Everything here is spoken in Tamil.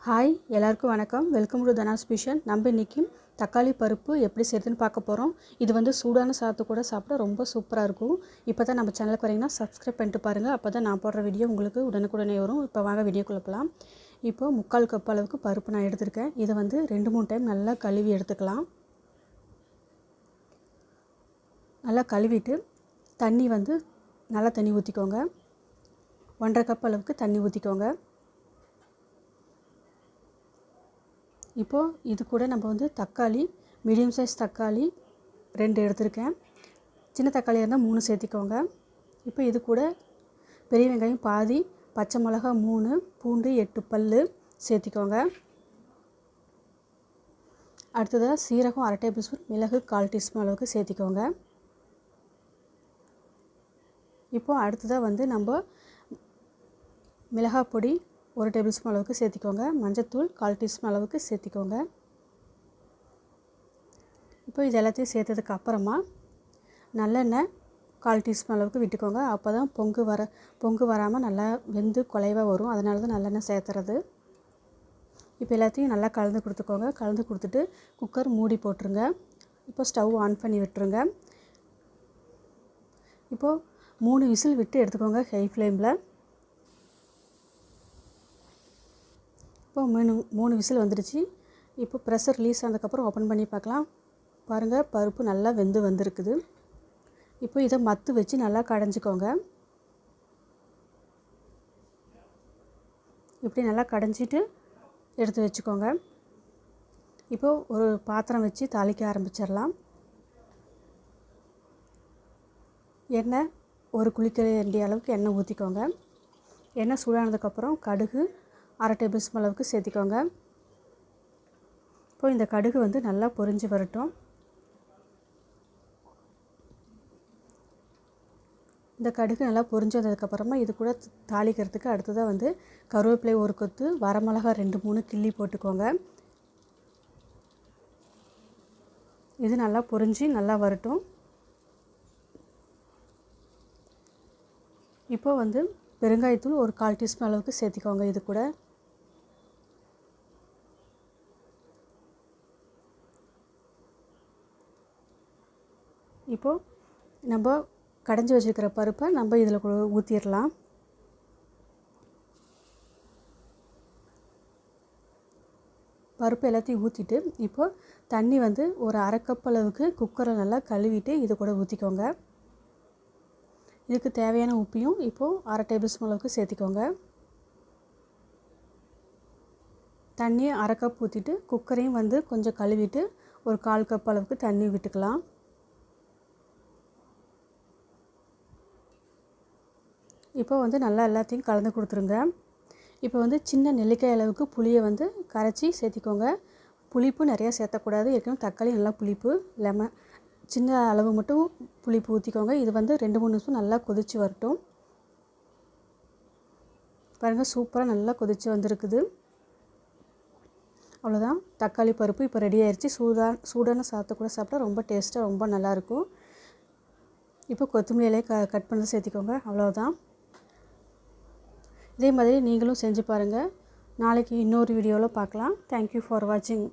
ஹாய் எல்லாருக்கும் வணக்கம். Welcome to Dhana's kitchen. நம்ம இன்றைக்கி தக்காளி பருப்பு எப்படி செய்கிறதுன்னு பார்க்க போகிறோம். இது வந்து சூடான சாதத்து கூட சாப்பிட ரொம்ப சூப்பராக இருக்கும். இப்போ தான் நம்ம சேனலுக்கு வரீங்கன்னா சப்ஸ்கிரைப் பண்ணிட்டு பாருங்கள். அப்போ தான் நான் போடுற வீடியோ உங்களுக்கு உடனுக்குடனே வரும். இப்போ வாங்க வீடியோக்குள்ளே போகலாம். இப்போது 3/4 கப் அளவுக்கு பருப்பு நான் எடுத்திருக்கேன். இதை வந்து 2-3 டைம் நல்லா கழுவி எடுத்துக்கலாம். நல்லா கழுவிட்டு தண்ணி வந்து நல்லா தண்ணி ஊற்றிக்கோங்க. 1/2 கப் அளவுக்கு தண்ணி ஊற்றிக்கோங்க. இப்போது இது கூட நம்ம வந்து தக்காளி மீடியம் சைஸ் தக்காளி 2 எடுத்திருக்கேன். சின்ன தக்காளியாக இருந்தால் 3 சேர்த்திக்கோங்க. இப்போ இது கூட பெரிய வெங்காயம் பாதி, பச்சை மிளகா 3, பூண்டு 8 பல் சேர்த்திக்கோங்க. அடுத்ததாக சீரகம் 1/2 டேபிள் ஸ்பூன், மிளகு 1/4 டீஸ்பூன் அளவுக்கு சேர்த்திக்கோங்க. இப்போது அடுத்ததாக வந்து நம்ம மிளகாய் பொடி 1 டேபிள் ஸ்பூன் அளவுக்கு சேர்த்திக்கோங்க. மஞ்சத்தூள் 1/4 டீஸ்பூன் அளவுக்கு சேர்த்திக்கோங்க. இப்போ இது எல்லாத்தையும் சேர்த்ததுக்கு அப்புறமா நல்லெண்ணெய் 1/4 டீஸ்பூன் அளவுக்கு விட்டுக்கோங்க. அப்போ தான் பொங்கு வராமல் நல்லா வெந்து குலைவாக வரும். அதனால தான் நல்லெண்ணெய் சேர்த்துறது. இப்போ எல்லாத்தையும் நல்லா கலந்து கொடுத்துக்கோங்க. கலந்து கொடுத்துட்டு குக்கர் மூடி போட்டுருங்க. இப்போ ஸ்டவ் ஆன் பண்ணி விட்டுருங்க. இப்போது 3 விசில் விட்டு எடுத்துக்கோங்க ஹை ஃப்ளேமில். இப்போ 3 விசில் வந்துடுச்சு. இப்போ ப்ரெஷர் ரிலீஸ் ஆனதுக்கப்புறம் ஓப்பன் பண்ணி பார்க்கலாம். பாருங்கள், பருப்பு நல்லா வெந்து வந்திருக்குது. இப்போ இதை மத்து வச்சு நல்லா கடைஞ்சிக்கோங்க. இப்படி நல்லா கடைஞ்சிட்டு எடுத்து வச்சுக்கோங்க. இப்போது ஒரு பாத்திரம் வச்சு தாளிக்க ஆரம்பிச்சிடலாம். எண்ணெய் ஒரு குளிக்கரண்டி அளவுக்கு எண்ணெய் ஊற்றிக்கோங்க. எண்ணெய் சூடானதுக்கப்புறம் கடுகு 1/2 டேபிள் ஸ்பூன் அளவுக்கு சேர்த்திக்கோங்க. இப்போ இந்த கடுகு வந்து நல்லா பொரிஞ்சு வரட்டும். இந்த கடுகு நல்லா பொரிஞ்சு வந்ததுக்கப்புறமா இது கூட தாளிக்கிறதுக்கு அடுத்ததாக வந்து கருவேப்பிலை 1 கொத்து, வரமிளகா 2-3 கிள்ளி போட்டுக்கோங்க. இது நல்லா பொரிஞ்சு நல்லா வரட்டும். இப்போ வந்து பெருங்காயத்தூள் ஒரு 1/4 டீஸ்பூன் அளவுக்கு சேர்த்திக்கோங்க. இது கூட இப்போது நம்ம கடைஞ்சி வச்சுருக்கிற பருப்பை நம்ம இதில் ஊற்றிடலாம். பருப்பு எல்லாத்தையும் ஊற்றிட்டு இப்போது தண்ணி வந்து ஒரு 1/2 கப் அளவுக்கு குக்கரை நல்லா கழுவிட்டு இது கூட ஊற்றிக்கோங்க. இதுக்கு தேவையான உப்பையும் இப்போது 1/2 டேபிள் ஸ்பூன் அளவுக்கு சேர்த்திக்கோங்க. தண்ணியை 1/2 கப் ஊற்றிட்டு குக்கரையும் வந்து கொஞ்சம் கழுவிட்டு ஒரு 1/4 கப் அளவுக்கு தண்ணி விட்டுக்கலாம். இப்போ வந்து நல்லா எல்லாத்தையும் கலந்து கொடுத்துருங்க. இப்போ வந்து சின்ன நெல்லிக்காய் அளவுக்கு புளியை வந்து கரைச்சி சேர்த்திக்கோங்க. புளிப்பு நிறையா சேர்த்தக்கூடாது. ஏற்கனவே தக்காளி நல்லா புளிப்பு, சின்ன அளவு மட்டும் புளிப்பு ஊற்றிக்கோங்க. இது வந்து 2-3 நிமிஷம் நல்லா கொதித்து வரட்டும். பாருங்கள், சூப்பராக நல்லா கொதித்து வந்திருக்குது. அவ்வளோதான், தக்காளி பருப்பு இப்போ ரெடி ஆயிடுச்சு. சூடான சாதத்தை கூட சாப்பிட்டா ரொம்ப டேஸ்ட்டாக ரொம்ப நல்லாயிருக்கும். இப்போ கொத்தமல்லி இலையை கட் பண்ணி சேர்த்திக்கோங்க. அவ்வளோதான். இதே மாதிரி நீங்களும் செஞ்சு பாருங்கள். நாளைக்கு இன்னொரு வீடியோவில் பார்க்கலாம். தேங்க்யூ ஃபார் வாட்சிங்.